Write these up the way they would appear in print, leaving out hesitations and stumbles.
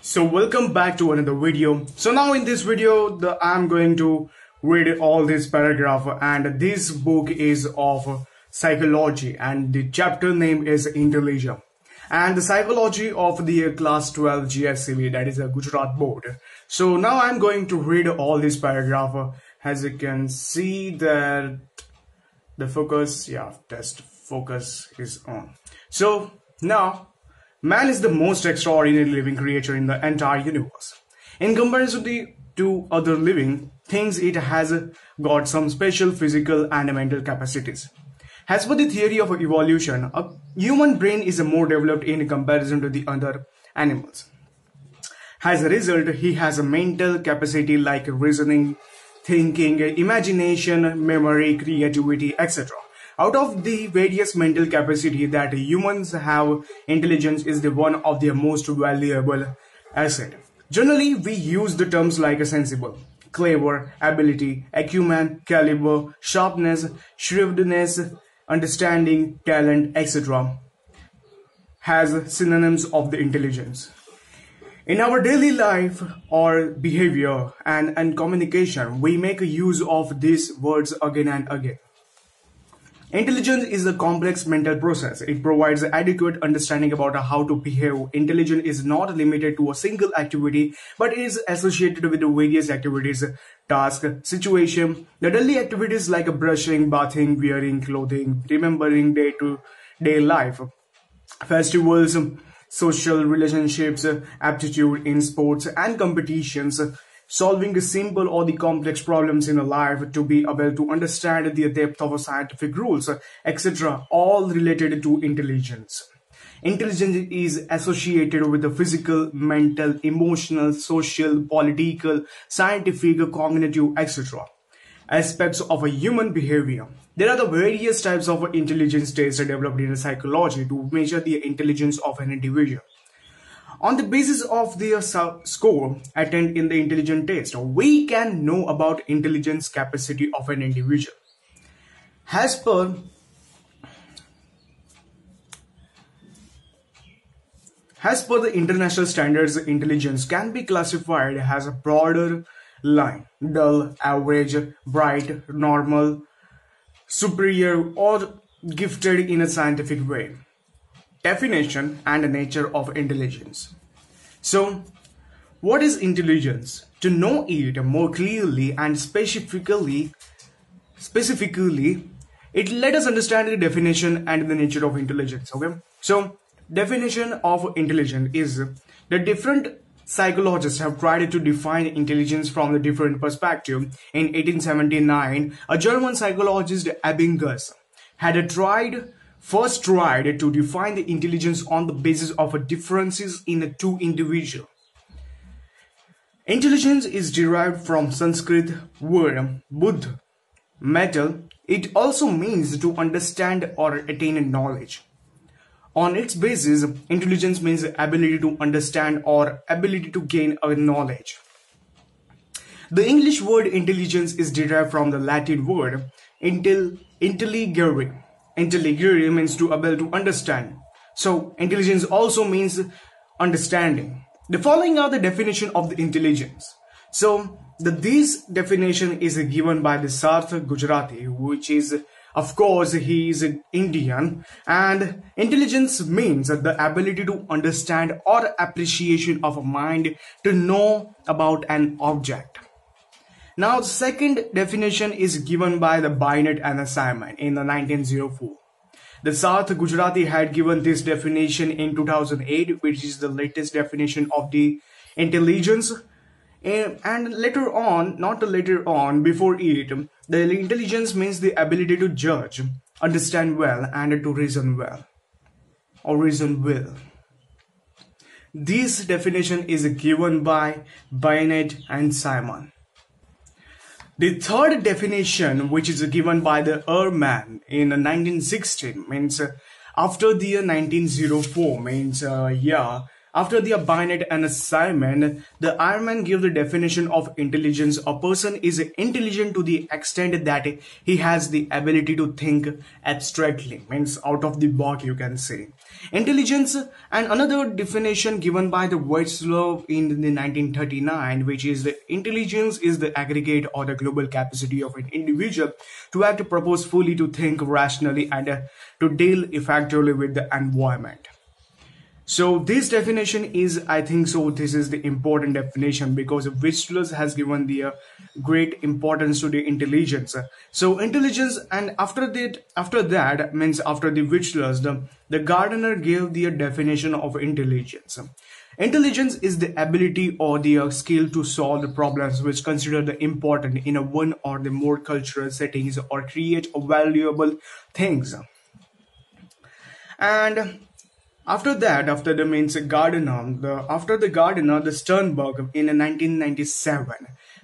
So welcome back to another video. So now in this video I'm going to read all this paragraph, and this book is of psychology and the chapter name is intelligence and the psychology of the class 12 GSEB, that is a Gujarat board. So now I'm going to read all this paragraph. As you can see that the focus is on. So now man is the most extraordinary living creature in the entire universe. In comparison to other living things, it has got some special physical and mental capacities. As per the theory of evolution, a human brain is more developed in comparison to the other animals. As a result, he has a mental capacity like reasoning, thinking, imagination, memory, creativity, etc. Out of the various mental capacity that humans have, intelligence is the one of their most valuable asset. Generally, we use the terms like sensible, clever, ability, acumen, caliber, sharpness, shrewdness, understanding, talent, etc. as synonyms of the intelligence. In our daily life or behavior and communication, we make use of these words again and again. Intelligence is a complex mental process. It provides adequate understanding about how to behave. Intelligence is not limited to a single activity, but is associated with various activities, tasks, situation. The daily activities like brushing, bathing, wearing clothing, remembering day-to-day life, festivals, social relationships, aptitude in sports and competitions, solving simple or the complex problems in a life, to be able to understand the depth of scientific rules, etc., all related to intelligence. Intelligence is associated with the physical, mental, emotional, social, political, scientific, cognitive, etc. aspects of a human behavior. There are the various types of intelligence tests developed in psychology to measure the intelligence of an individual. On the basis of their score attained in the intelligence test, we can know about intelligence capacity of an individual. As per the international standards, intelligence can be classified as a broader line: dull, average, bright, normal, superior, or gifted in a scientific way. Definition and nature of intelligence. So, what is intelligence? To know it more clearly and specifically, it let us understand the definition and the nature of intelligence. Okay, so definition of intelligence is that different psychologists have tried to define intelligence from the different perspective. In 1879, a German psychologist, Ebbinghaus, had first tried to define the intelligence on the basis of differences in the two individuals. Intelligence is derived from Sanskrit word buddh, metal. It also means to understand or attain knowledge. On its basis, intelligence means ability to understand or ability to gain a knowledge. The English word intelligence is derived from the Latin word intelligere. Intelligere means to able to understand. So intelligence also means understanding. The following are the definition of the intelligence. So this definition is given by the Sarth Gujarati, which is, of course, he is Indian, and intelligence means the ability to understand or appreciation of a mind to know about an object. Now, the second definition is given by the Binet and Simon in the 1904. The South Gujarati had given this definition in 2008, which is the latest definition of the intelligence. And later on, before it, the intelligence means the ability to judge, understand well, and to reason well, or reason well. This definition is given by Binet and Simon. The third definition, which is given by the Ehrman in 1916, means after the 1904, means After the Binet and assignment, the Ironman give the definition of intelligence. A person is intelligent to the extent that he has the ability to think abstractly, means out of the box, you can say. Intelligence, and another definition given by the Whiteslow in the 1939, which is the intelligence is the aggregate or the global capacity of an individual to act purposefully, to think rationally, and to deal effectively with the environment. So this definition is, I think so, this is the important definition because Whistler has given the great importance to the intelligence. So intelligence, and after that means after the Whistler's, the Gardner gave the definition of intelligence. Intelligence is the ability or the skill to solve the problems which consider the important in a one or the more cultural settings or create valuable things. And after the means Gardner, after the Gardner, the Sternberg in 1997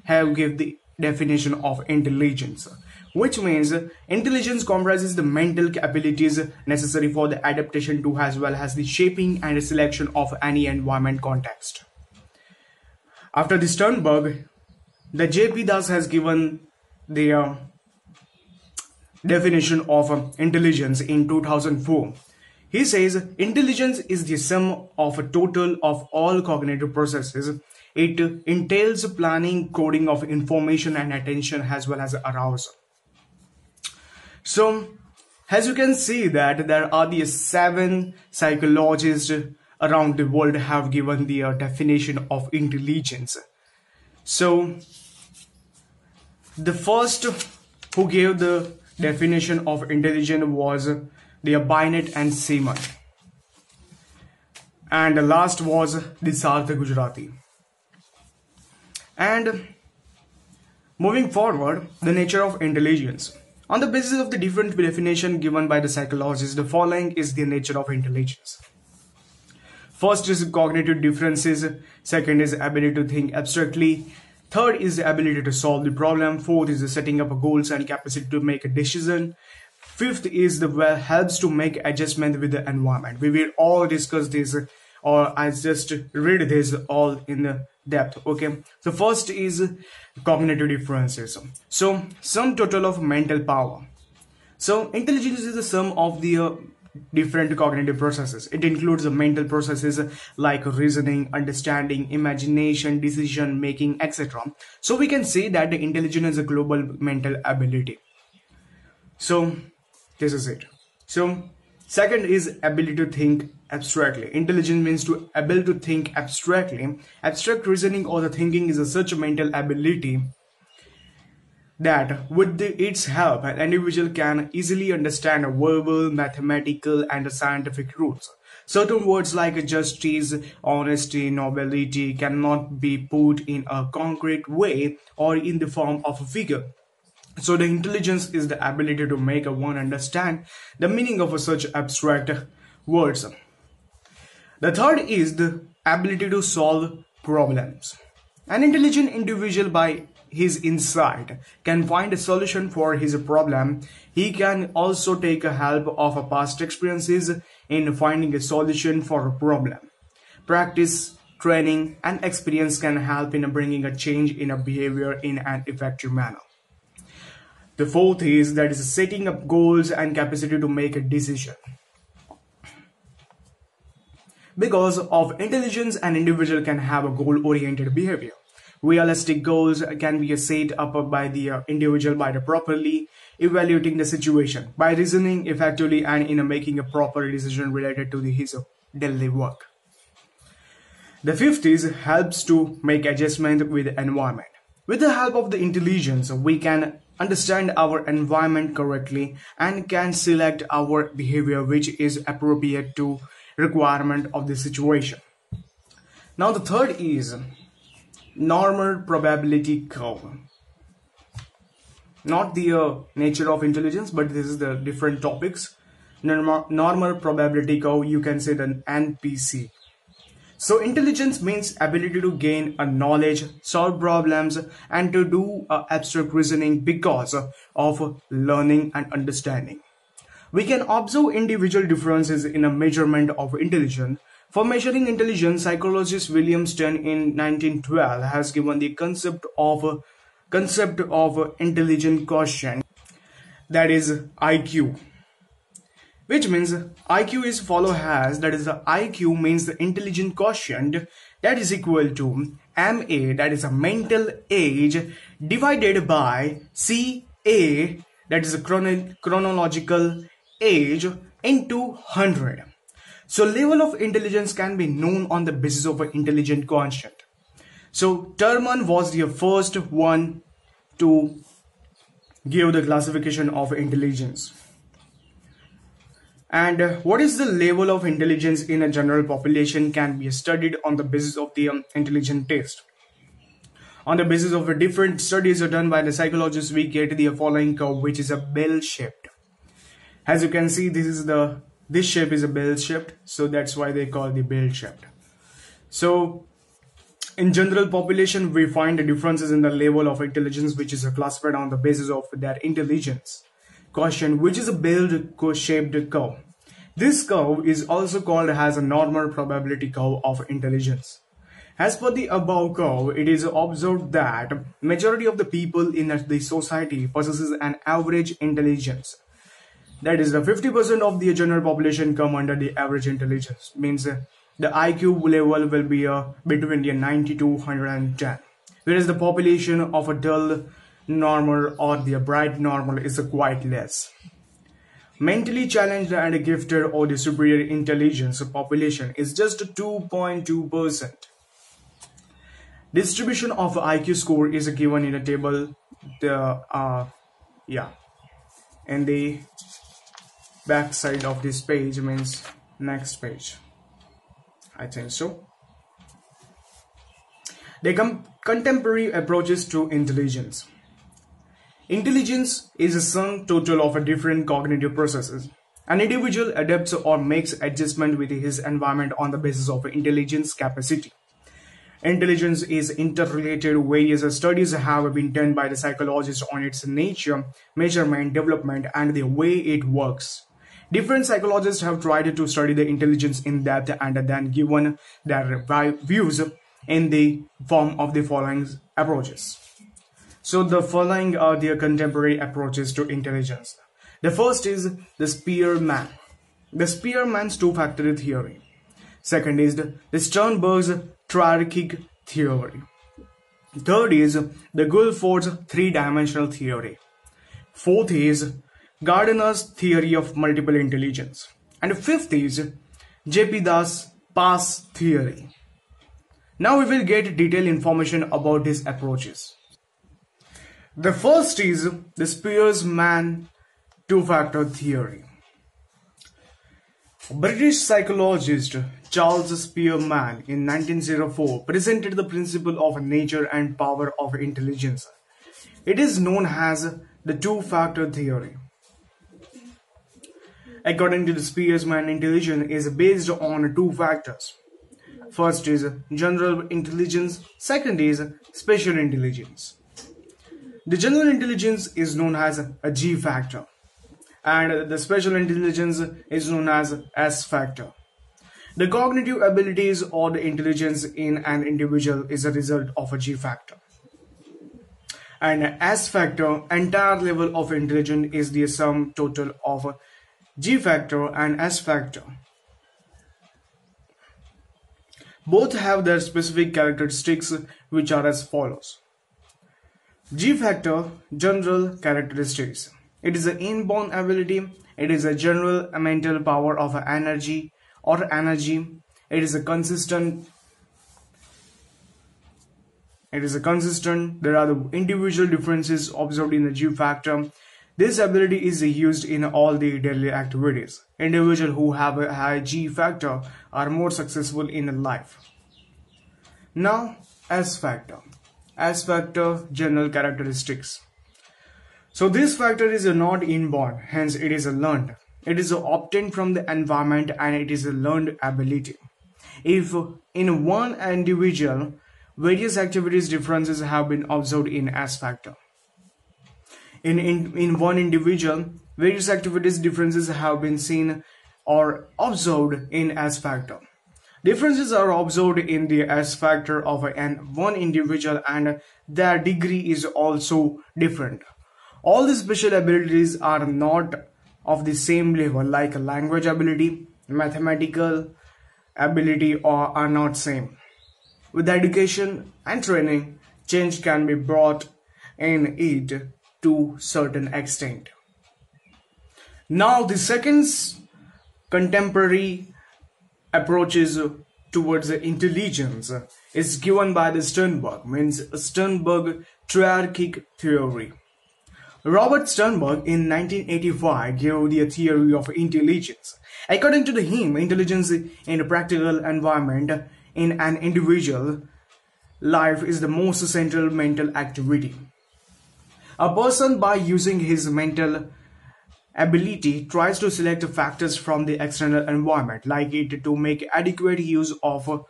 have give the definition of intelligence, which means intelligence comprises the mental abilities necessary for the adaptation to as well as the shaping and selection of any environment context. After the Sternberg, the J.P. Das has given the definition of intelligence in 2004. He says intelligence is the sum of a total of all cognitive processes. It entails planning, coding of information and attention as well as arousal. So as you can see that there are the 7 psychologists around the world have given the definition of intelligence. So the first who gave the definition of intelligence was the Binet and Seaman, and the last was the Sarth Gujarati. And moving forward, the nature of intelligence. On the basis of the different definition given by the psychologists, the following is the nature of intelligence. First is cognitive differences, second is ability to think abstractly, third is the ability to solve the problem, fourth is the setting up goals and capacity to make a decision, fifth is the helps to make adjustment with the environment. We will all discuss this, or I just read this all in depth. Okay, so first is cognitive differences. So sum total of mental power. So intelligence is the sum of the different cognitive processes. It includes the mental processes like reasoning, understanding, imagination, decision making, etc. So we can say that the intelligence is a global mental ability. So this is it. So second is ability to think abstractly. Intelligence means to able to think abstractly. Abstract reasoning or the thinking is a such mental ability that with its help an individual can easily understand verbal, mathematical and scientific rules. Certain words like justice, honesty, nobility cannot be put in a concrete way or in the form of a figure. So the intelligence is the ability to make one understand the meaning of such abstract words. The third is the ability to solve problems. An intelligent individual by his insight can find a solution for his problem. He can also take help of past experiences in finding a solution for a problem. Practice, training and experience can help in bringing a change in a behavior in an effective manner. The fourth is that is setting up goals and capacity to make a decision. Because of intelligence, an individual can have a goal-oriented behavior. Realistic goals can be set up by the individual by properly evaluating the situation, by reasoning effectively and in making a proper decision related to his daily work. The fifth is helps to make adjustment with the environment. With the help of the intelligence, we can understand our environment correctly and can select our behavior which is appropriate to requirement of the situation. Now the third is normal probability curve. Not the nature of intelligence, but this is the different topics. Normal probability curve, you can say the NPC. So intelligence means ability to gain a knowledge, solve problems and to do abstract reasoning because of learning and understanding. We can observe individual differences in a measurement of intelligence. For measuring intelligence, psychologist William Stern in 1912 has given the concept of intelligent quotient, that is IQ, which means IQ is follow has, that is the IQ means the intelligent quotient, that is equal to MA, that is a mental age, divided by CA, that is a chronological age, into 100. So level of intelligence can be known on the basis of an intelligent quotient. So Terman was the first one to give the classification of intelligence. And what is the level of intelligence in a general population can be studied on the basis of the intelligence test. On the basis of different studies done by the psychologists, we get the following curve, which is a bell-shaped. As you can see, this shape is a bell-shaped, so that's why they call the bell-shaped. So in general population, we find the differences in the level of intelligence, which is classified on the basis of their intelligence quotient, which is a bell-shaped curve. This curve is also called as a normal probability curve of intelligence. As per the above curve, it is observed that majority of the people in the society possesses an average intelligence. That is, the 50% of the general population come under the average intelligence. Means the IQ level will be between the 90 to 110, whereas the population of a dull normal or the bright normal is quite less. Mentally challenged and gifted or the superior intelligence population is just 2.2%. Distribution of IQ score is given in a table, in the back side of this page, means next page, I think so. The contemporary approaches to intelligence. Intelligence is a sum total of different cognitive processes. An individual adapts or makes adjustment with his environment on the basis of intelligence capacity. Intelligence is interrelated. Various studies have been done by the psychologists on its nature, measurement, development, and the way it works. Different psychologists have tried to study the intelligence in depth and then given their views in the form of the following approaches. So the following are their contemporary approaches to intelligence. The first is the Spearman. The Spearman's two-factor theory. Second is the Sternberg's triarchic theory. Third is the Guilford's three-dimensional theory. Fourth is Gardner's theory of multiple intelligence. And fifth is J.P. Das' Pass theory. Now we will get detailed information about these approaches. The first is the Spearman two-factor theory. British psychologist Charles Spearman in 1904 presented the principle of nature and power of intelligence. It is known as the two-factor theory. According to the Spearman, intelligence is based on two factors. First is general intelligence, second is special intelligence. The general intelligence is known as a G factor, and the special intelligence is known as S factor. The cognitive abilities or the intelligence in an individual is a result of a G factor. And S factor, entire level of intelligence, is the sum total of G factor and S factor. Both have their specific characteristics, which are as follows. G factor, general characteristics. It is an inborn ability. It is a general mental power of energy or energy. It is a consistent. There are the individual differences observed in the G factor. This ability is used in all the daily activities. Individuals who have a high G factor are more successful in life. Now, S factor. S factor, general characteristics. So this factor is not inborn, hence it is learned. It is obtained from the environment and it is a learned ability. If in one individual, various activities differences have been observed in S factor. In one individual, various activities differences have been seen or observed in S factor. Differences are observed in the S factor of one individual, and their degree is also different. All the special abilities are not of the same level, like language ability, mathematical ability, or are not same. With education and training, change can be brought in it to certain extent. Now the second contemporary approaches towards intelligence is given by the Sternberg, means Sternberg triarchic theory. Robert Sternberg in 1985 gave the theory of intelligence. According to him, intelligence in a practical environment in an individual life is the most central mental activity. A person, by using his mental ability, tries to select factors from the external environment, like it, to make adequate use of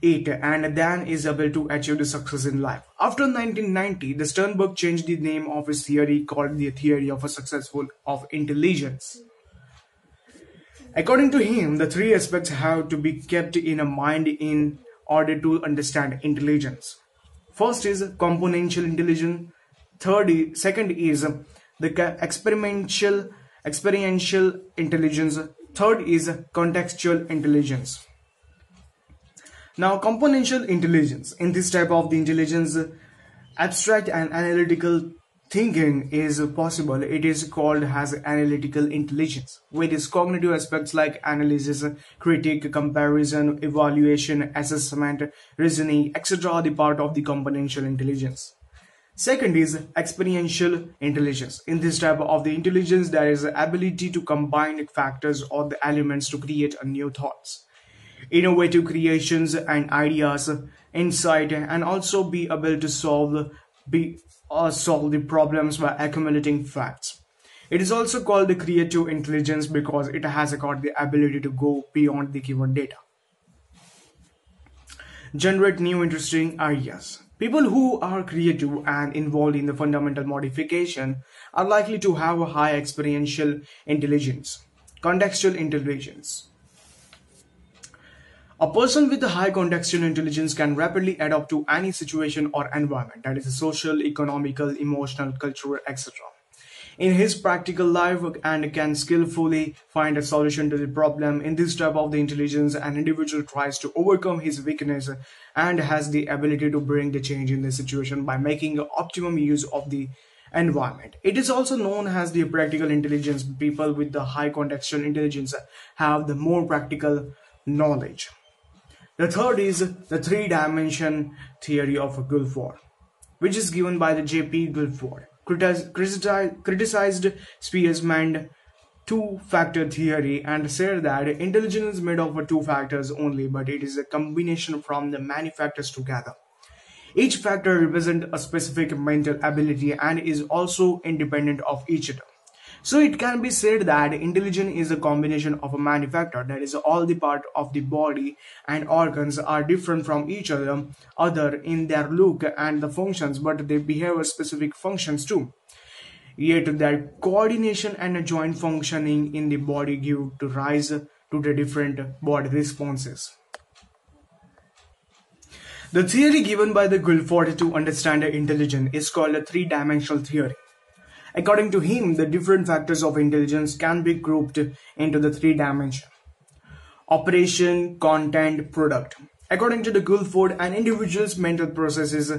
it, and then is able to achieve the success in life. After 1990, the Sternberg changed the name of his theory, called the theory of a successful of intelligence. According to him, the three aspects have to be kept in mind in order to understand intelligence. First is componential intelligence. Second is the experiential intelligence. Third is contextual intelligence. Now, componential intelligence. In this type of the intelligence, abstract and analytical thinking is possible. It is called as analytical intelligence, with its cognitive aspects like analysis, critique, comparison, evaluation, assessment, reasoning, etc. are the part of the componential intelligence. Second is experiential intelligence. In this type of the intelligence, there is the ability to combine factors or the elements to create new thoughts, innovative creations and ideas, insight, and also be able to solve the problems by accumulating facts. It is also called the creative intelligence because it has got the ability to go beyond the given data, generate new interesting ideas. People who are creative and involved in the fundamental modification are likely to have a high experiential intelligence. Contextual intelligence. A person with a high contextual intelligence can rapidly adapt to any situation or environment, that is social, economical, emotional, cultural, etc. in his practical life, and can skillfully find a solution to the problem. In this type of the intelligence, an individual tries to overcome his weakness and has the ability to bring the change in the situation by making optimum use of the environment. It is also known as the practical intelligence. People with the high contextual intelligence have the more practical knowledge. The third is the three-dimension theory of Guilford, which is given by the J.P. Guilford. Criticized Spearman's two-factor theory and said that intelligence is made of two factors only, but it is a combination from the many factors together. Each factor represents a specific mental ability and is also independent of each other. So it can be said that intelligence is a combination of a many factors, that is, all the part of the body and organs are different from each other in their look and the functions, but they behave as specific functions too. Yet their coordination and joint functioning in the body give rise to the different body responses. The theory given by the Guilford to understand intelligence is called a three-dimensional theory. According to him, the different factors of intelligence can be grouped into the three dimensions: operation, content, product. According to the Guilford, an individual's mental processes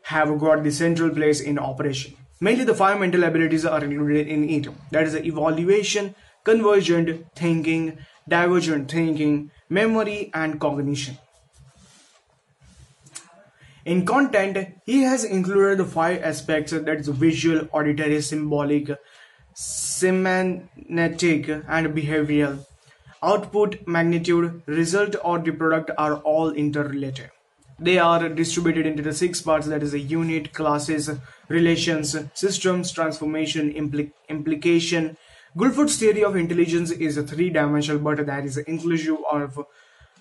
have got the central place in operation. Mainly the five mental abilities are included in it. That is evaluation, convergent thinking, divergent thinking, memory, and cognition. In content, he has included the five aspects, that is visual, auditory, symbolic, semantic, and behavioral. Output, magnitude, result, or the product are all interrelated. They are distributed into the six parts, that is a unit, classes, relations, systems, transformation, implication. Guilford's theory of intelligence is a three-dimensional, but that is inclusive of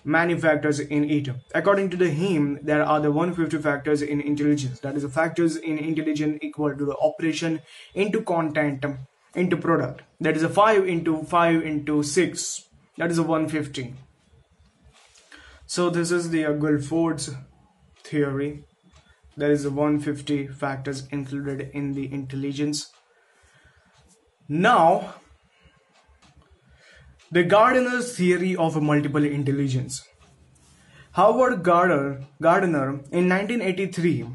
many factors in it. According to him, there are the 150 factors in intelligence. That is the factors in intelligence equal to the operation into content into product. That is a 5 into 5 into 6. That is a 150. So this is the Guilford's theory. There is 150 factors included in the intelligence. Now, the Gardner's theory of multiple intelligence. Howard Gardner in 1983,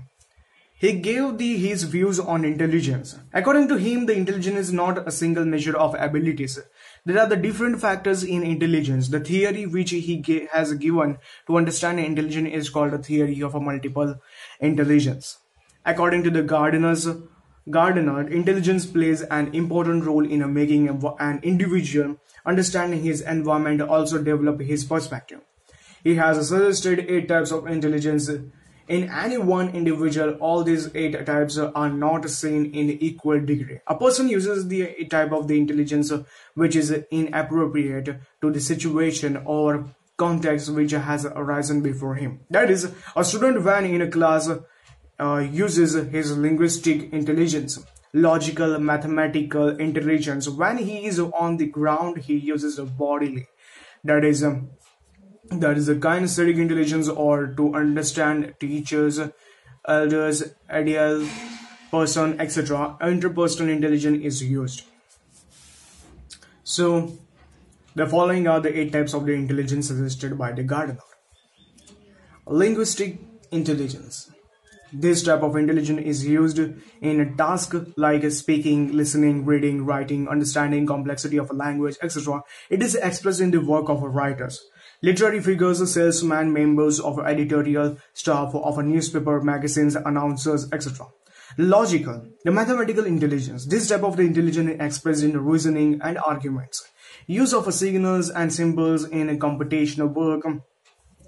he gave his views on intelligence. According to him, the intelligence is not a single measure of abilities. There are the different factors in intelligence. The theory which he has given to understand intelligence is called the theory of a multiple intelligence. According to the Gardner, intelligence plays an important role in making an individual understand his environment, also develop his perspective. He has suggested 8 types of intelligence. In any one individual, all these 8 types are not seen in equal degree. A person uses the type of the intelligence which is inappropriate to the situation or context which has arisen before him. That is, a student when in a class uses his linguistic intelligence, logical, mathematical intelligence. When he is on the ground, he uses bodily. That is a kinesthetic intelligence, or to understand teachers, elders, ideal person, etc. Interpersonal intelligence is used. So the following are the 8 types of the intelligence suggested by the Gardner. Linguistic intelligence. This type of intelligence is used in tasks like speaking, listening, reading, writing, understanding complexity of a language, etc. It is expressed in the work of writers, literary figures, salesmen, members of editorial staff of a newspaper, magazines, announcers, etc. Logical, the mathematical intelligence. This type of the intelligence is expressed in reasoning and arguments. Use of signals and symbols in computational work.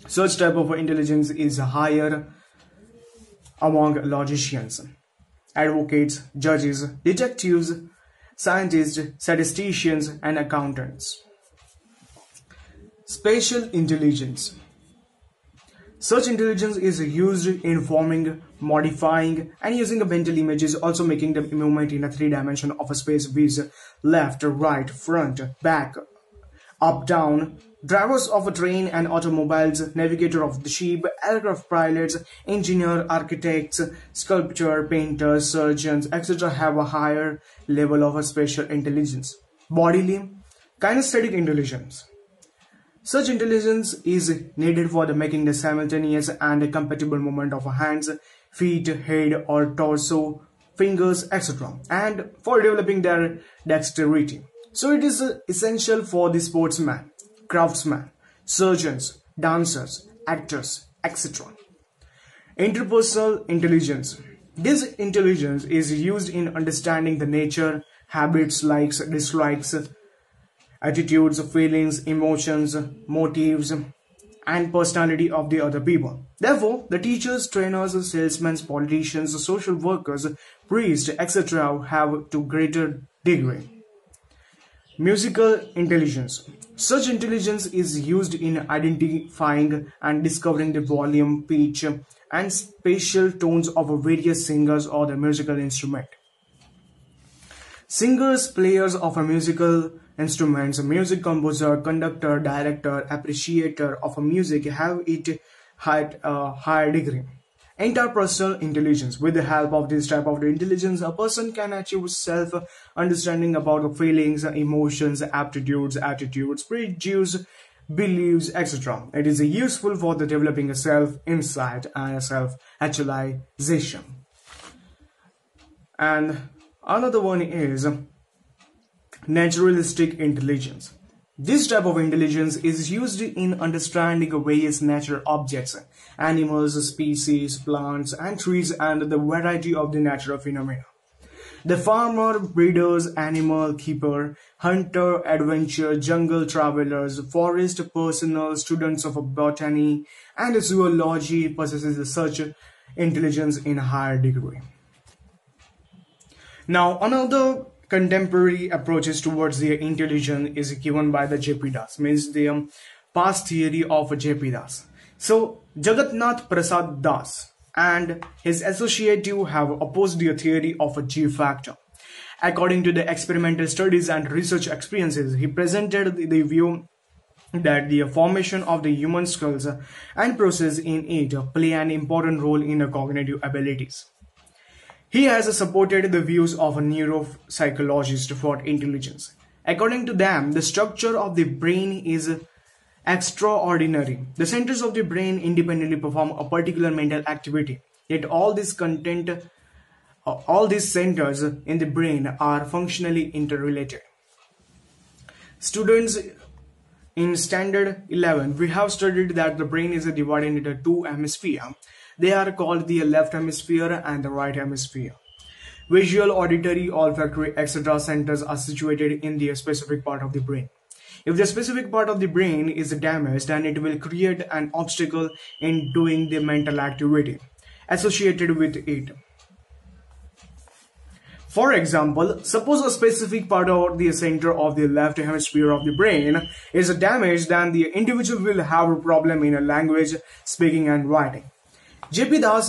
Such type of intelligence is higher among logicians, advocates, judges, detectives, scientists, statisticians, and accountants. Spatial intelligence. Such intelligence is used in forming, modifying, and using mental images, also making them movement in a 3-dimension of a space with left, right, front, back, up, down. Drivers of a train and automobiles, navigator of the ship, aircraft pilots, engineer, architects, sculptor, painters, surgeons, etc. have a higher level of spatial intelligence. Bodily, kinesthetic intelligence. Such intelligence is needed for the making the simultaneous and compatible movement of hands, feet, head or torso, fingers, etc. and for developing their dexterity. So it is essential for the sportsman, craftsmen, surgeons, dancers, actors, etc. Interpersonal intelligence. This intelligence is used in understanding the nature, habits, likes, dislikes, attitudes, feelings, emotions, motives, and personality of the other people. Therefore, the teachers, trainers, salesmen, politicians, social workers, priests, etc. have to greater degree. Musical intelligence. Such intelligence is used in identifying and discovering the volume, pitch, and spatial tones of various singers or the musical instrument. Singers, players of a musical instruments, music composer, conductor, director, appreciator of a music have it at a higher degree. Interpersonal intelligence. With the help of this type of intelligence, a person can achieve self-understanding about the feelings, emotions, aptitudes, attitudes, prejudice, beliefs, etc. It is useful for the developing a self-insight and a self-actualization. And another one is naturalistic intelligence. This type of intelligence is used in understanding various natural objects, animals, species, plants, and trees, and the variety of the natural phenomena. The farmer, breeders, animal keeper, hunter, adventure, jungle travelers, forest personnel, students of botany and zoology possesses such intelligence in a higher degree. Now, another contemporary approaches towards the intelligence is given by the J.P. Das, means the past theory of J.P. Das. So, Jagatnath Prasad Das and his associates have opposed the theory of a G factor. According to the experimental studies and research experiences, he presented the view that the formation of the human skulls and process in it play an important role in the cognitive abilities. He has supported the views of a neuropsychologist for intelligence. According to them, the structure of the brain is extraordinary. The centers of the brain independently perform a particular mental activity. Yet all these centers in the brain are functionally interrelated. Students, in standard 11, we have studied that the brain is divided into two hemispheres. They are called the left hemisphere and the right hemisphere. Visual, auditory, olfactory, etc. centers are situated in the specific part of the brain. If the specific part of the brain is damaged, then it will create an obstacle in doing the mental activity associated with it. For example, suppose a specific part of the center of the left hemisphere of the brain is damaged, then the individual will have a problem in language, speaking and writing. J.P. Das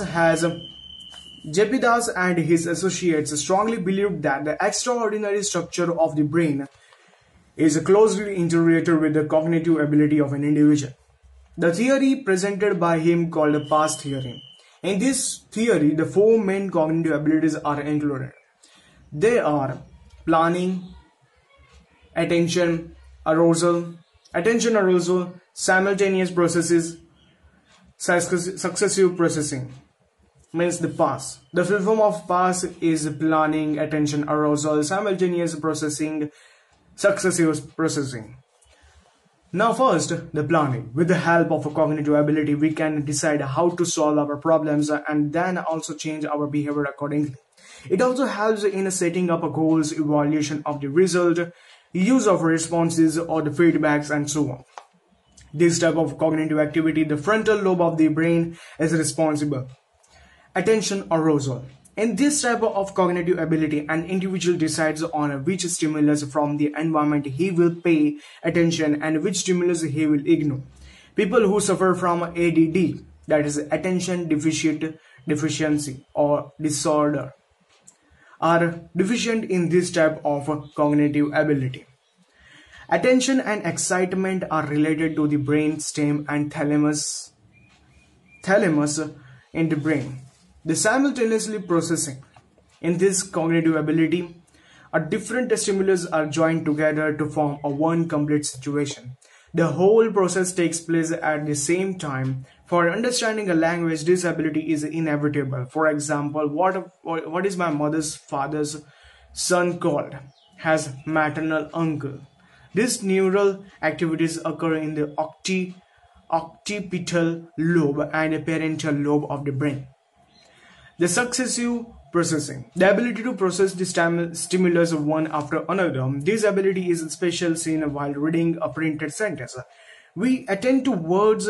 and his associates strongly believed that the extraordinary structure of the brain is closely interrelated with the cognitive ability of an individual. The theory presented by him called the PASS theory. In this theory, the four main cognitive abilities are included. They are planning, attention, arousal, simultaneous processes, successive processing. Means the PASS. The full form of PASS is planning, attention, arousal, simultaneous processing, successive processing. Now first, the planning. With the help of a cognitive ability, we can decide how to solve our problems and then also change our behavior accordingly. It also helps in setting up goals, evaluation of the result, use of responses or the feedbacks and so on. This type of cognitive activity, the frontal lobe of the brain is responsible. Attention arousal. In this type of cognitive ability, an individual decides on which stimulus from the environment he will pay attention and which stimulus he will ignore. People who suffer from ADD, that is attention deficiency or disorder, are deficient in this type of cognitive ability. Attention and excitement are related to the brain stem and thalamus in the brain. The simultaneously processing. In this cognitive ability, a different stimulus are joined together to form a one complete situation. The whole process takes place at the same time. For understanding a language, this ability is inevitable. For example, what is my mother's father's son called? Has maternal uncle. These neural activities occur in the occipital lobe and parental lobe of the brain. The successive processing. The ability to process the stimulus one after another. This ability is especially seen while reading a printed sentence. We attend to words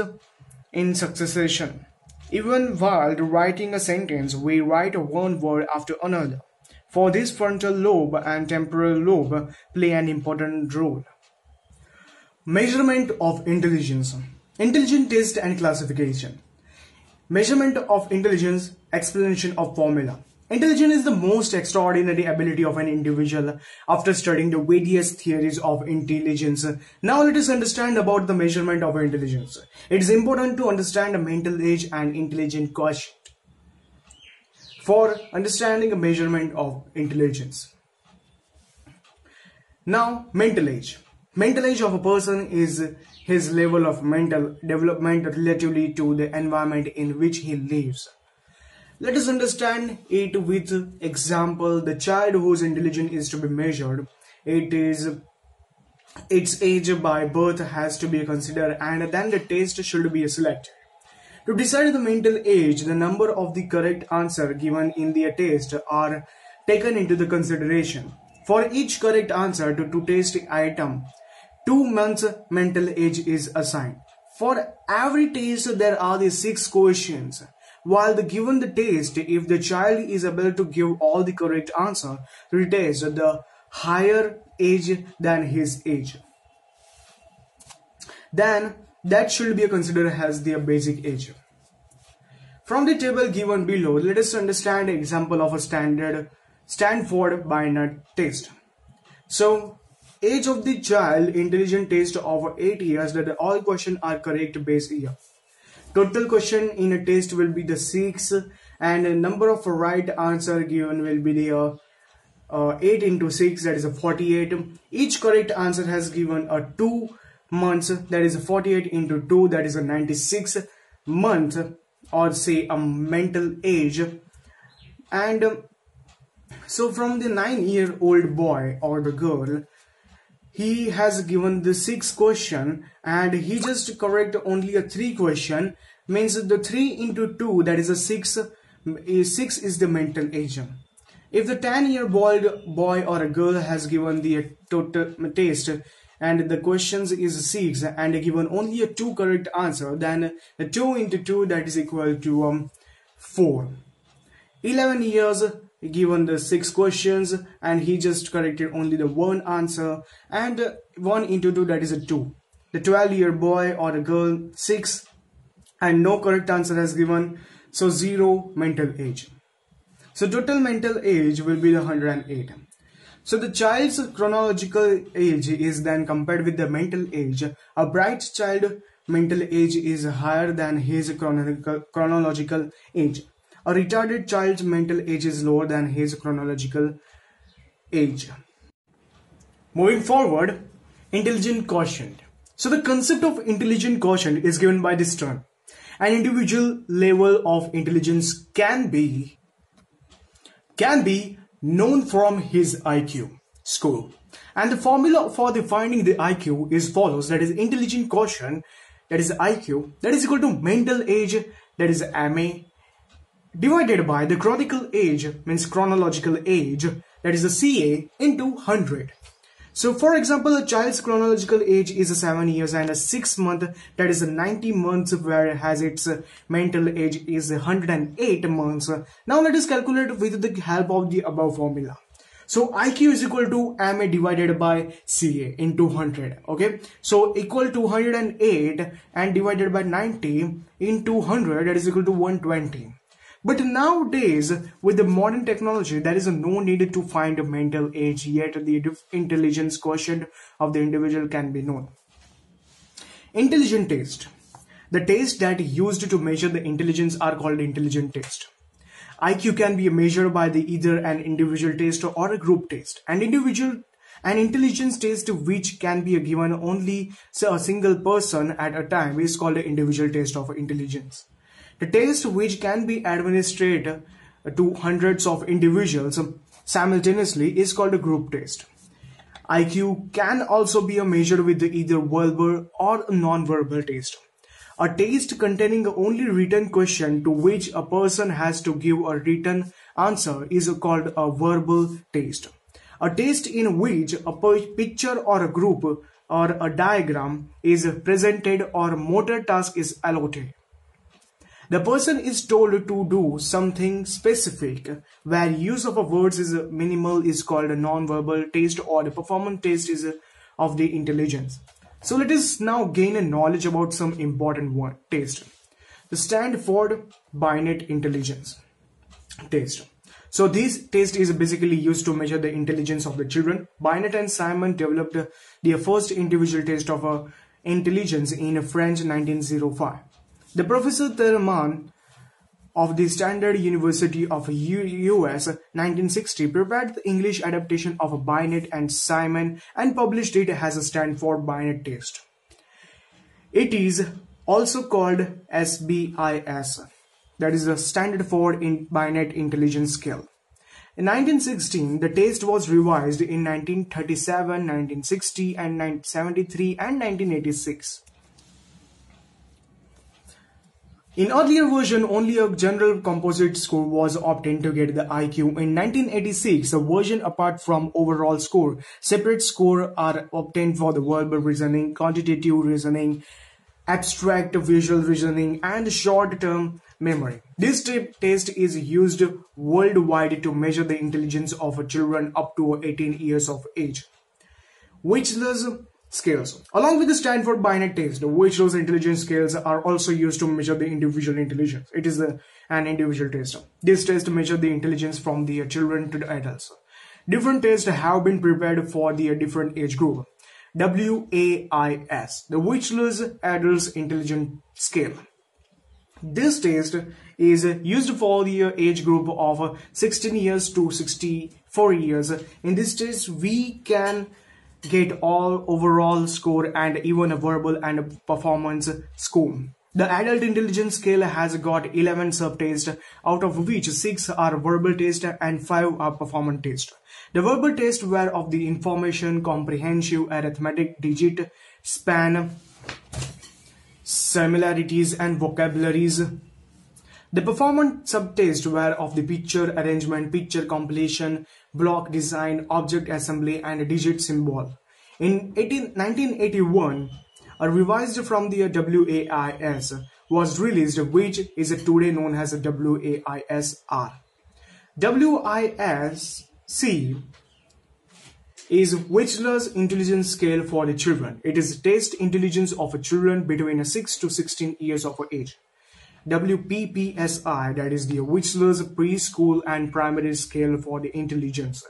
in succession. Even while writing a sentence, we write one word after another. For this, frontal lobe and temporal lobe play an important role. Measurement of intelligence. Intelligence test and classification. Measurement of intelligence, explanation of formula. Intelligence is the most extraordinary ability of an individual. After studying the various theories of intelligence, now let us understand about the measurement of intelligence. It is important to understand the mental age and intelligence quotient for understanding a measurement of intelligence. Now, mental age. Mental age of a person is his level of mental development relatively to the environment in which he lives. Let us understand it with example. The child whose intelligence is to be measured, its age by birth has to be considered, and then the test should be selected. To decide the mental age, the number of the correct answer given in the test are taken into the consideration. For each correct answer to test item, 2 months mental age is assigned. For every test, there are the 6 questions. While given the test, if the child is able to give all the correct answer to the test, the higher age than his age, then that should be considered as the basic age. From the table given below, let us understand an example of a Stanford Binet test. So, age of the child intelligence test of 8 years, that all questions are correct base year. Total question in a test will be the 6, and the number of right answer given will be the 8 into 6, that is a 48. Each correct answer has given a 2 months, that is a 48 into 2, that is a 96 month, or say a mental age. And so from the 9-year-old boy or the girl, he has given the 6 question and he just correct only a 3 question, means the 3 into 2, that is a 6 is the mental age. If the 10-year boy or a girl has given the total test and the questions is 6 and given only a 2 correct answer, then the 2 into 2, that is equal to 4. 11 years given the 6 questions and he just corrected only the 1 answer, and 1 into 2, that is a 2. The 12-year boy or a girl 6 and no correct answer has given, so 0 mental age. So total mental age will be the 108. So the child's chronological age is then compared with the mental age. A bright child mental age is higher than his chronological age. A retarded child's mental age is lower than his chronological age. Moving forward, intelligent quotient. So the concept of intelligent quotient is given by this term. An individual level of intelligence can be known from his IQ score. And the formula for defining the IQ is follows, that is intelligent quotient, that is IQ, that is equal to mental age, that is MA, divided by the chronological age, means chronological age, that is a CA, into 100. So for example, a child's chronological age is 7 years and a 6 month, that is 90 months, whereas its mental age is 108 months. Now let us calculate with the help of the above formula. So IQ is equal to MA divided by CA into 100. Okay, so equal to 108 and divided by 90 into 100, that is equal to 120. But nowadays, with the modern technology, there is no need to find a mental age, yet the intelligence quotient of the individual can be known. Intelligent test. The tests that used to measure the intelligence are called intelligent test. IQ can be measured by either an individual test or a group test. An intelligence test which can be given only a single person at a time is called an individual test of intelligence. The test which can be administered to hundreds of individuals simultaneously is called a group test. IQ can also be measured with either verbal or non-verbal test. A test containing only written question to which a person has to give a written answer is called a verbal test. A test in which a picture or a group or a diagram is presented or a motor task is allotted. The person is told to do something specific where use of words is minimal is called a non-verbal test, or the performance test is of the intelligence. So let us now gain a knowledge about some important test. The Stanford Binet Intelligence test. So this test is basically used to measure the intelligence of the children. Binet and Simon developed their first individual test of intelligence in French 1905. The Professor Thurman of the Standard University of US 1960 prepared the English adaptation of Binet and Simon and published it as a Stanford Binet test. It is also called SBIS, that is the Stanford Binet Intelligence Scale. In 1916, the test was revised in 1937, 1960, and 1973 and 1986. In earlier version, only a general composite score was obtained to get the IQ. In 1986, a version apart from overall score, separate score are obtained for the verbal reasoning, quantitative reasoning, abstract visual reasoning, and short-term memory. This test is used worldwide to measure the intelligence of children up to 18 years of age. Which's scales. Along with the Stanford Binet test, Which's intelligence scales are also used to measure the individual intelligence. It is an individual test. This test measures the intelligence from the children to the adults. Different tests have been prepared for the different age group. WAIS, the Wechsler's Adult Intelligence Scale. This test is used for the age group of 16 years to 64 years. In this test, we can get all overall score and even a verbal and performance score. The Adult Intelligence Scale has got 11 subtests, out of which 6 are verbal tests and 5 are performance tests. The verbal tests were of the information, comprehensive, arithmetic, digit, span, similarities and vocabularies. The performance subtests were of the picture arrangement, picture completion, block design, object assembly and digit symbol. In 1981, a revised from the WAIS was released, which is today known as WAIS-R. WISC is Wechsler's Intelligence Scale for the children. It is test intelligence of children between 6 to 16 years of age. WPPSI, that is the Wechsler's Preschool and Primary Scale for the intelligence.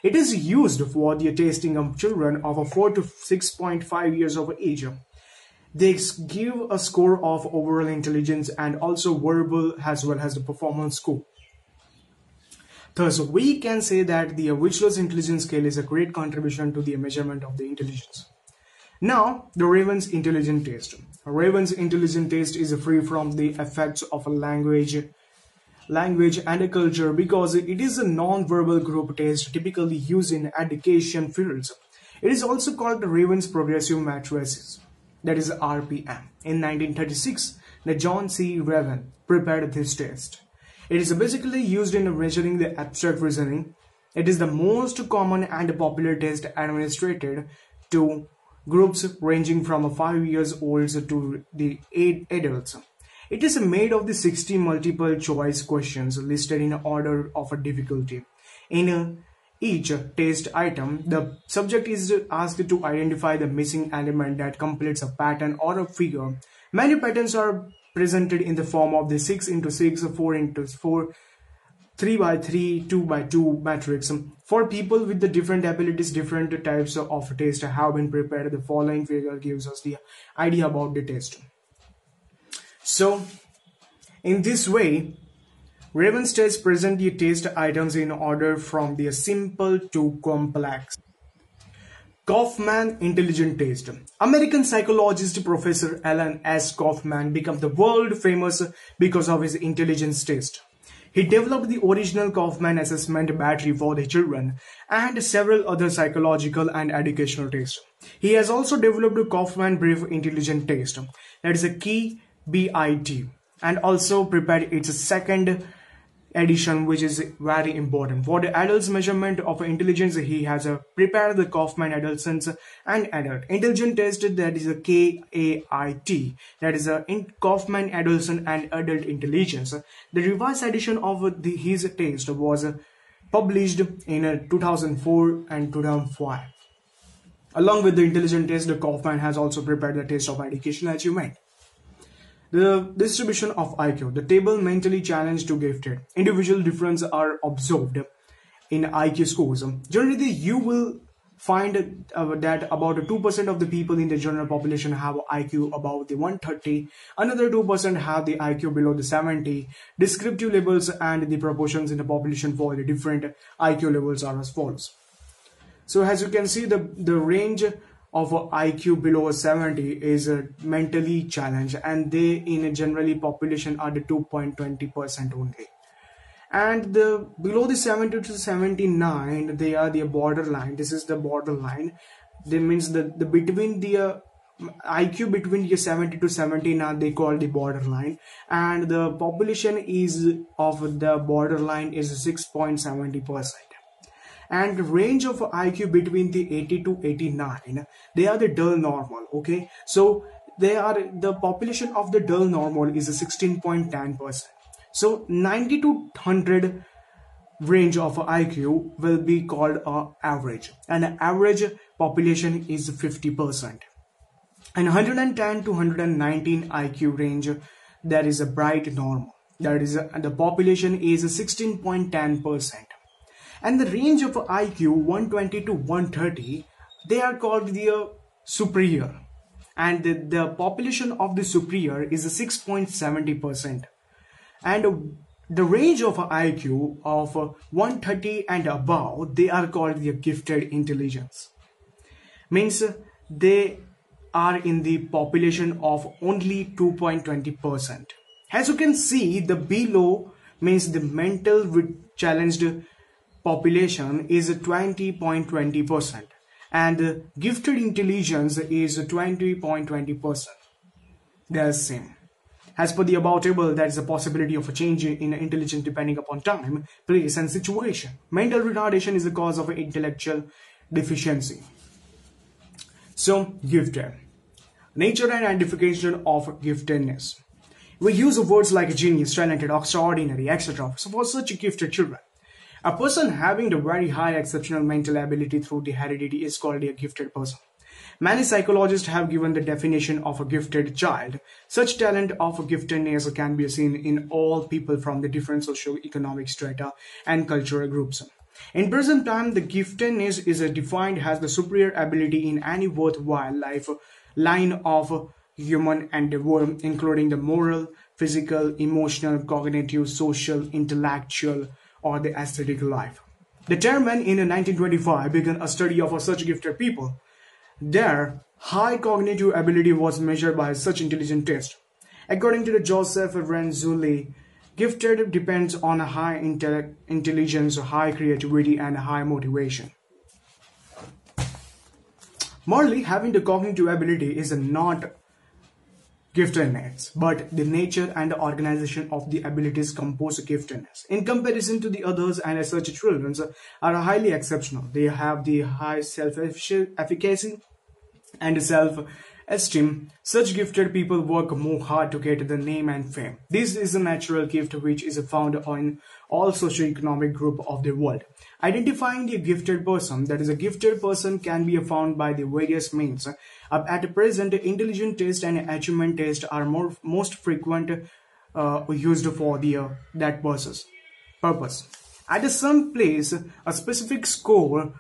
It is used for the testing of children of 4 to 6.5 years of age. They give a score of overall intelligence and also verbal as well as the performance score. Thus, we can say that the Wechsler's Intelligence Scale is a great contribution to the measurement of the intelligence. Now, the Raven's Intelligence Test. Raven's Intelligence Test is free from the effects of a language and a culture because it is a non-verbal group test typically used in education fields. It is also called the Raven's Progressive Matrices, that is RPM. In 1936, the John C. Raven prepared this test. It is basically used in measuring the abstract reasoning. It is the most common and popular test administered to groups ranging from 5 years old to the 8 adults. It is made of the 60 multiple choice questions listed in order of difficulty. In each test item, the subject is asked to identify the missing element that completes a pattern or a figure. Many patterns are presented in the form of the 6 into 6, 4 into 4, 3 by 3, 2 by 2 matrix. For people with the different abilities, different types of test have been prepared. The following figure gives us the idea about the test. So, in this way, Raven's test present the test items in order from the simple to complex. Kaufman Intelligence Test. American psychologist Professor Alan S. Kaufman became the world famous because of his intelligence test. He developed the original Kaufman assessment battery for the children and several other psychological and educational tests. He has also developed a Kaufman Brief Intelligence Test, that is a key BIT, and also prepared its second edition, which is very important. For the adults measurement of intelligence, he has prepared the Kaufman Adolescents and Adult Intelligence Test, that is a KAIT, that is a Kaufman Adolescent and Adult Intelligence. The revised edition of his test was published in 2004 and 2005. Along with the intelligence test, the Kaufman has also prepared the test of educational achievement. The distribution of IQ. The table mentally challenged to gifted. Individual differences are observed in IQ scores. Generally, you will find that about 2% of the people in the general population have IQ above the 130. Another 2% have the IQ below the 70. Descriptive levels and the proportions in the population for the different IQ levels are as follows. So as you can see, the range of IQ below 70 is mentally challenged, and they in generally population are the 2.20% only. And the below the 70 to 79, they are the borderline. This is the borderline. That means the between the IQ between the 70 to 79 they call the borderline, and the population is of the borderline is 6.70%. And range of IQ between the 80 to 89, they are the dull normal. Okay, so they are the population of the dull normal is 16.10%. So 90 to 100 range of IQ will be called average, and average population is 50%. And 110 to 119 IQ range, that is a bright normal, that is the population is 16.10%. And the range of IQ 120 to 130, they are called the superior. And the population of the superior is 6.70%. And the range of IQ of 130 and above, they are called the gifted intelligence. Means they are in the population of only 2.20%. As you can see, the below means the mental challenged population is 20.20%, and gifted intelligence is 20.20%. They are the same. As per the above table, there is a possibility of a change in intelligence depending upon time, place, and situation. Mental retardation is the cause of intellectual deficiency. So, gifted. Nature and identification of giftedness. We use words like genius, talented, extraordinary, etc. So for such gifted children, a person having the very high exceptional mental ability through the heredity is called a gifted person. Many psychologists have given the definition of a gifted child. Such talent of giftedness can be seen in all people from the different socio-economic strata and cultural groups. In present time, the giftedness is defined as the superior ability in any worthwhile life line of human endeavor, including the moral, physical, emotional, cognitive, social, intellectual, or the aesthetic life. The Chairman in 1925 began a study of such gifted people. Their high cognitive ability was measured by such intelligence test. According to the Joseph Renzulli, gifted depends on a high intelligence, high creativity, and high motivation. Morally, having the cognitive ability is not giftedness, but the nature and the organization of the abilities compose giftedness. In comparison to the others, and such children are highly exceptional. They have the high self-efficacy and self-esteem. Such gifted people work more hard to get the name and fame. This is a natural gift which is found in all socio-economic group of the world. Identifying the gifted person, that is a gifted person, can be found by the various means. At present, intelligence test and achievement test are most frequent used for that purpose. At some place, a specific score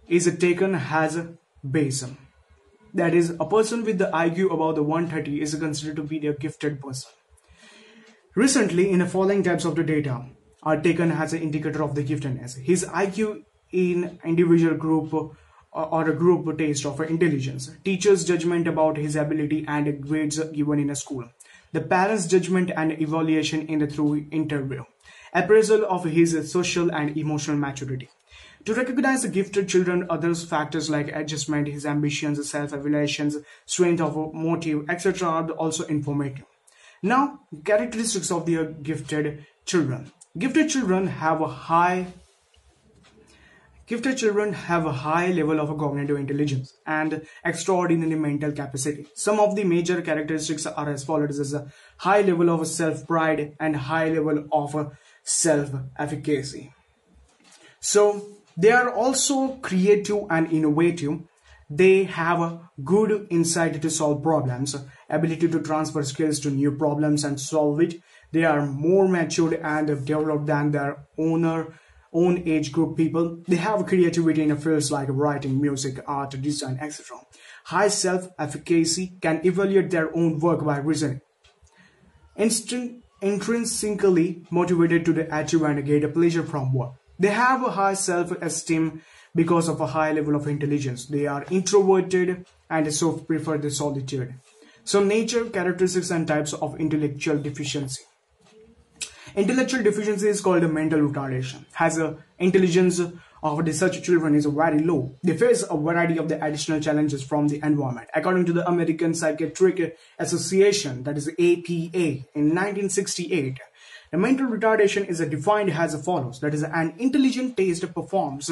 is taken as a base. That is, a person with the IQ above the 130 is considered to be a gifted person. Recently, in the following types of the data are taken as an indicator of the giftedness. His IQ in individual group or a group taste of intelligence, teacher's judgment about his ability and grades given in a school, the parents' judgment and evaluation in the through interview, appraisal of his social and emotional maturity. To recognize the gifted children, other factors like adjustment, his ambitions, self-evaluations, strength of motive, etc. are also informative. Now, characteristics of the gifted children. Gifted children have a high level of cognitive intelligence and extraordinary mental capacity. Some of the major characteristics are as follows: as a high level of self-pride and high level of self-efficacy. So they are also creative and innovative. They have a good insight to solve problems, ability to transfer skills to new problems and solve it. They are more matured and developed than their own age group people. They have creativity in fields like writing, music, art, design, etc. High self-efficacy, can evaluate their own work by reasoning. Intrinsically motivated to achieve and get a pleasure from work. They have a high self-esteem because of a high level of intelligence. They are introverted and so prefer the solitude. So nature, characteristics, and types of intellectual deficiency. Intellectual deficiency is called a mental retardation. Has a intelligence of the such children is very low. They face a variety of the additional challenges from the environment. According to the American Psychiatric Association, that is APA, in 1968, the mental retardation is defined as follows. That is, an intelligent taste performs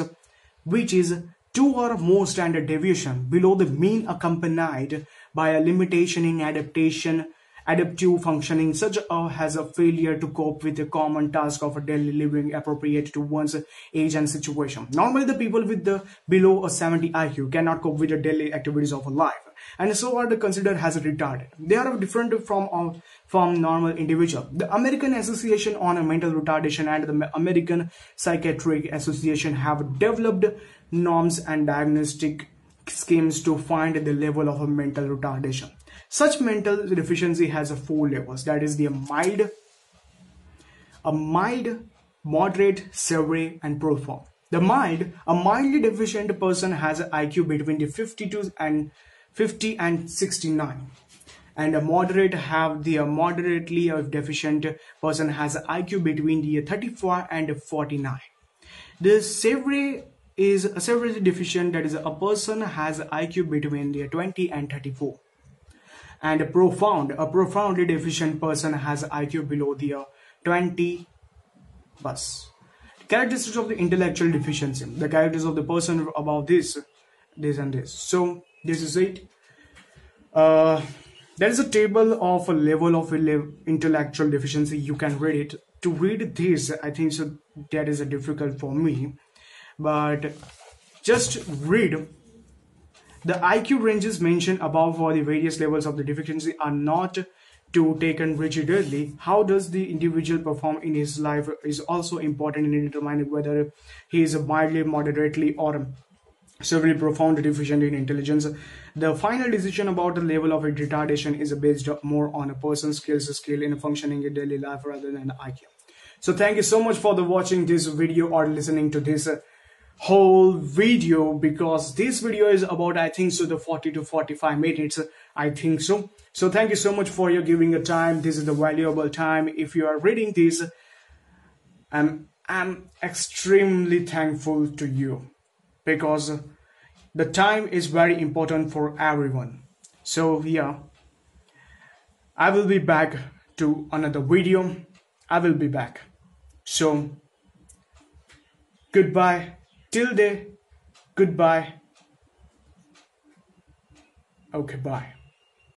which is 2 or more standard deviation below the mean, accompanied by a limitation in adaptation adaptive functioning, such as a failure to cope with the common task of a daily living appropriate to one's age and situation. Normally, the people with the below a 70 IQ cannot cope with the daily activities of a life, and so are considered as retarded. They are different from normal individual. The American Association on Mental Retardation and the American Psychiatric Association have developed norms and diagnostic schemes to find the level of a mental retardation. Such mental deficiency has 4 levels, that is the mild, moderate, severe, and profound. A mildly deficient person has an IQ between the 50 and 69. And a moderately deficient person has an IQ between the 34 and 49. The severe is a severely deficient, that is a person has an IQ between the 20 and 34. And a profoundly deficient person has an IQ below the 20 plus. Characteristics of the intellectual deficiency. The characters of the person about this and this. So this is it. There is a table of a level of intellectual deficiency. You can read it. To read this, I think so that is difficult for me. But just read. The IQ ranges mentioned above for the various levels of the deficiency are not to taken rigidly. How does the individual perform in his life is also important in determining whether he is mildly, moderately, or severely profound deficient in intelligence. The final decision about the level of retardation is based more on a person's skill in functioning in daily life rather than IQ. So thank you so much for watching this video or listening to this whole video, because this video is about, I think so, the 40 to 45 minutes, I think so. So thank you so much for your giving your time. This is the valuable time. If you are reading this, I'm extremely thankful to you, because the time is very important for everyone. So yeah, I will be back to another video. I will be back. So goodbye. Till then, goodbye. Okay, bye.